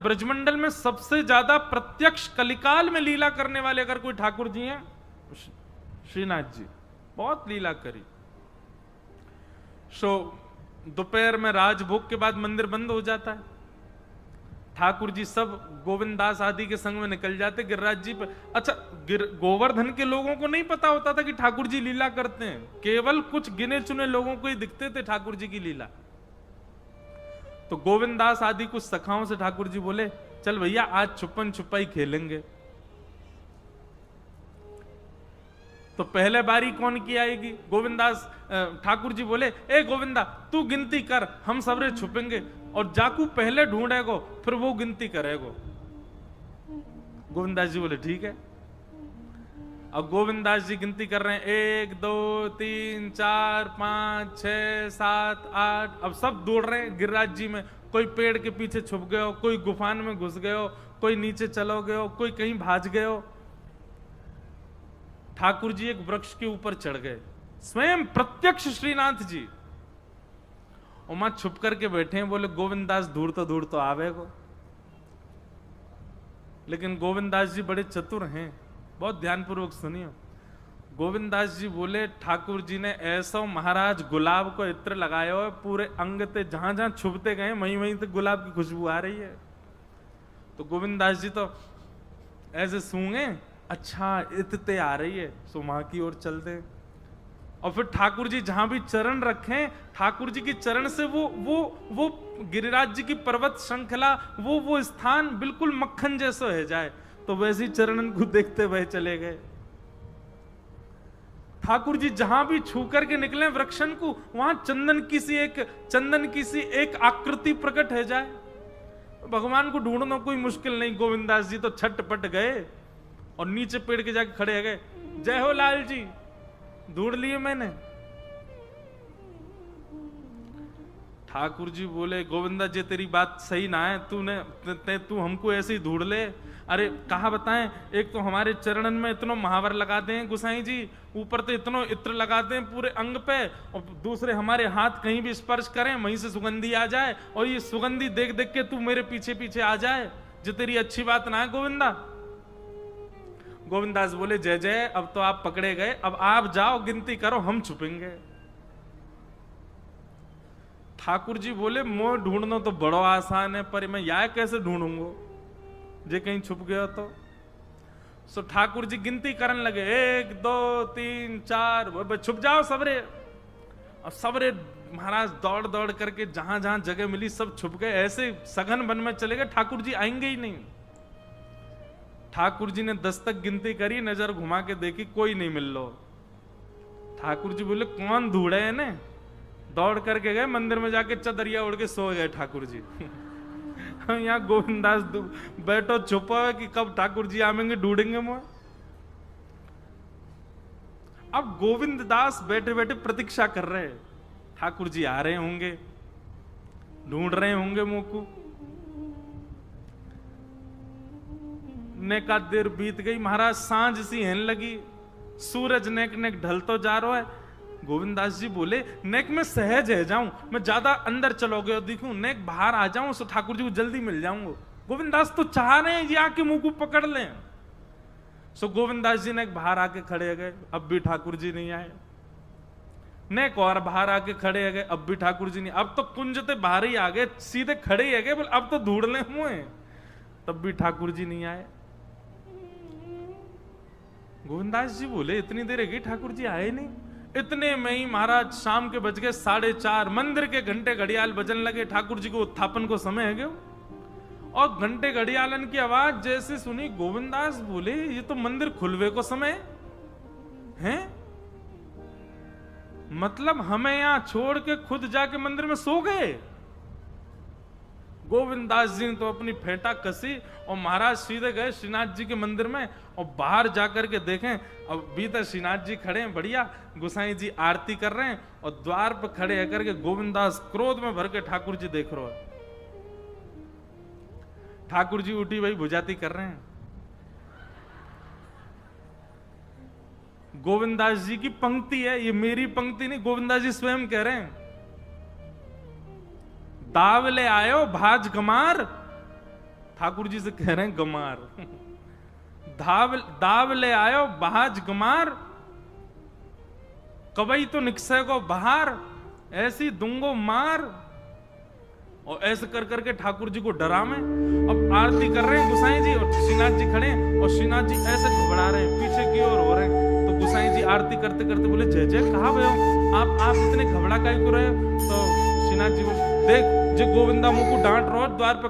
ब्रजमंडल में सबसे ज्यादा प्रत्यक्ष कलिकाल में लीला करने वाले अगर कोई ठाकुर जी हैं, श्रीनाथ जी बहुत लीला करी। सो दोपहर में राजभोग के बाद मंदिर बंद हो जाता है, ठाकुर जी सब गोविंदास आदि के संग में निकल जाते गिरिराज जी पे। अच्छा, गोवर्धन के लोगों को नहीं पता होता था कि ठाकुर जी लीला करते हैं, केवल कुछ गिने चुने लोगों को ही दिखते थे ठाकुर जी की लीला। तो गोविंदास आदि कुछ सखाओं से ठाकुर जी बोले, चल भैया आज छुपन छुपाई खेलेंगे। तो पहले बारी कौन की आएगी? गोविंदास ठाकुर जी बोले, ए गोविंदा तू गिनती कर, हम सबरे छुपेंगे और जाकू पहले ढूंढेगो फिर वो गिनती करेगो। गोविंदास जी बोले ठीक है। अब गोविंदास जी गिनती कर रहे हैं, 1 2 3 4 5 6 7 8। अब सब दौड़ रहे हैं गिरिराज जी में, कोई पेड़ के पीछे छुप गए हो, कोई गुफान में घुस गए हो, कोई नीचे चलो गए हो, कोई कहीं भाज गए हो। ठाकुर जी एक वृक्ष के ऊपर चढ़ गए, स्वयं प्रत्यक्ष श्रीनाथ जी वहां छुप करके बैठे हैं। बोले गोविंदास दूर तो आवेगो। लेकिन गोविंदास जी बड़े चतुर हैं, बहुत ध्यानपूर्वक सुनियो। गोविंदास जी बोले, ठाकुर जी ने ऐसा महाराज गुलाब को इत्र लगाया हो पूरे अंग ते, जहां जहां छुपते गए वहीं वहीं से गुलाब की खुशबू आ रही है। तो गोविंदास जी तो ऐसे सूंगे, अच्छा इतते आ रही है, सो वहां की ओर चलते। और फिर ठाकुर जी जहां भी चरण रखें, ठाकुर जी की चरण से वो गिरिराज जी की पर्वत श्रृंखला, वो स्थान बिल्कुल मक्खन जैसा है जाए। तो वैसे ही चरणन को देखते हुए चले गए। ठाकुर जी जहां भी छू करके निकले वृक्षन को, वहां चंदन की सी एक आकृति प्रकट है जाए। भगवान को ढूंढना कोई मुश्किल नहीं। गोविंदास जी तो छटपट गए और नीचे पेड़ के जाके खड़े हो गए, जय हो लाल जी, ढूंढ लिए मैंने। ठाकुर जी बोले, गोविंदा जी तेरी बात सही ना है, तू हमको ऐसे ही ढूंढ ले। अरे कहा बताएं, एक तो हमारे चरणन में इतनो महावर लगा दें गुसाई जी, ऊपर तो इतनो इत्र लगा दें पूरे अंग पे, और दूसरे हमारे हाथ कहीं भी स्पर्श करें वहीं से सुगंधी आ जाए, और ये सुगंधी देख देख के तू मेरे पीछे पीछे आ जाए, जो तेरी अच्छी बात ना है गोविंदा। गोविंदास बोले, जय जय, अब तो आप पकड़े गए, अब आप जाओ गिनती करो, हम छुपेंगे। ठाकुर जी बोले, मोह ढूंढना तो बड़ा आसान है, पर मैं यह कैसे ढूंढूंगा जे कहीं छुप गया तो। सो ठाकुर जी गिनती करने लगे, 1 2 3 4, छुप जाओ सबरे। अब सबरे महाराज दौड़ दौड़ करके जहां जहां जगह मिली सब छुप गए, ऐसे सघन वन में चले गए, ठाकुर जी आएंगे ही नहीं। ठाकुर जी ने 10 तक गिनती करी, नजर घुमा के देखी, कोई नहीं मिल लो। ठाकुर जी बोले, कौन ढूंढे है ने? दौड़ करके गए मंदिर में, जाके चदरिया उड़ के सो गए ठाकुर जी। यहाँ गोविंदास बैठो छुपा है कि कब ठाकुर जी आएंगे, ढूंढेंगे मुझे। अब गोविंददास बैठे बैठे प्रतीक्षा कर रहे हैं, ठाकुर जी आ रहे होंगे, ढूंढ रहे होंगे मुंह को। नेक देर बीत गई, महाराज सांझ सी हेन लगी, सूरज नेक नेक ढल तो जा रहा है। गोविंदास जी बोले, नेक में सहज है जाऊं, मैं ज्यादा अंदर चलोगे और देखूं नेक बाहर आ जाऊं, सो ठाकुर जी को जल्दी मिल जाऊंगा। गोविंदास तो चाह रहे हैं ये आके मुंह को पकड़ लें। सो गोविंदास जी नेक बाहर आके खड़े गए, अब भी ठाकुर जी नहीं आए। नेक और बाहर आके खड़े गए, अब भी ठाकुर जी नहीं। अब तो कुंजते बाहर ही आ गए, सीधे खड़े ही गए, बोले अब तो ढूंढ ले मुझे, तब भी ठाकुर जी नहीं आए। गोविंदास जी बोले, इतनी देर गई ठाकुर जी आए नहीं। इतने में ही महाराज शाम के बज गए 4:30, मंदिर के घंटे घड़ियाल बजन लगे, ठाकुर जी को उत्थापन को समय है गयो। और घंटे घड़ियालन की आवाज जैसे सुनी, गोविंदास बोले, ये तो मंदिर खुलवे को समय है, मतलब हमें यहां छोड़ के खुद जाके मंदिर में सो गए। गोविंदास जी ने तो अपनी फेंटा कसी और महाराज सीधे गए श्रीनाथ जी के मंदिर में, और बाहर जाकर के देखें, अब भीतर श्रीनाथ जी खड़े हैं बढ़िया, गोसाई जी आरती कर रहे हैं, और द्वार पर खड़े होकर के गोविंदास क्रोध में भर के ठाकुर जी देख रहे हैं। ठाकुर जी उठी वही भुजाती कर रहे हैं। गोविंदास जी की पंक्ति है, ये मेरी पंक्ति नहीं, गोविंदास जी स्वयं कह रहे हैं, दावले आयो भाज गमार, ठाकुर जी से कह रहे हैं गमार। दाव ले आयो बहाज गमार, कबई तो निकसे को बहार, ऐसी दुंगो मार। और ऐसे कर करके ठाकुर जी को डरावे। अब आरती कर रहे हैं गुसाई जी और श्रीनाथ जी खड़े हैं, और श्रीनाथ जी ऐसे घबरा रहे हैं, पीछे की ओर हो रहे हैं। तो गुसाई जी आरती करते करते बोले जय जय कहा भैया आप इतने घबरा काहे को रहे हो? तो श्रीनाथ जी बोले देख जो गोविंदा मुंह को डांट रहो द्वार पे